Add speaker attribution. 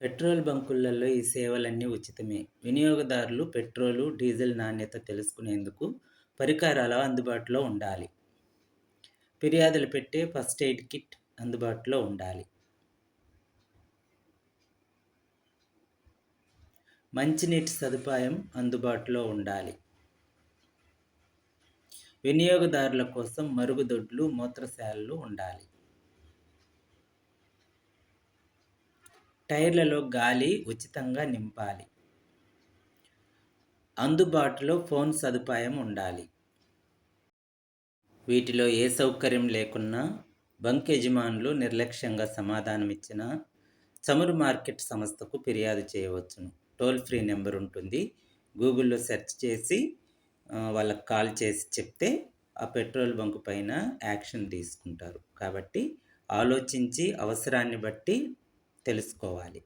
Speaker 1: Petrol బంకులలో ఈ సేవలన్నీ ఉచితమే. వినియోగదారులు petrol, diesel నాణ్యత తెలుసుకునేందుకు పరికరాలు అందుబాటులో ఉండాలి. ఫిర్యాదులు పెట్టే ఫస్ట్ ఎయిడ్ కిట్ అందుబాటులో ఉండాలి. మంచినీటి సదుపాయం అందుబాటులో ఉండాలి. వినియోగదారుల కోసం మరుగుదొడ్లు, మూత్రశాలలు ఉండాలి. టైర్లలో గాలి ఉచితంగా నింపాలి. అందుబాటులో ఫోన్ సదుపాయం ఉండాలి. వీటిలో ఏ సౌకర్యం లేకున్నా బంక్ యజమానులు నిర్లక్ష్యంగా సమాధానమిచ్చినా చమురు మార్కెట్ సంస్థకు ఫిర్యాదు చేయవచ్చును. టోల్ ఫ్రీ నెంబర్ ఉంటుంది. గూగుల్‌లో సెర్చ్ చేసి వాళ్ళకి కాల్ చేసి చెప్తే ఆ పెట్రోల్ బంక్ పైన యాక్షన్ తీసుకుంటారు. కాబట్టి ఆలోచించి అవసరాన్ని బట్టి తెలుసుకోవాలి.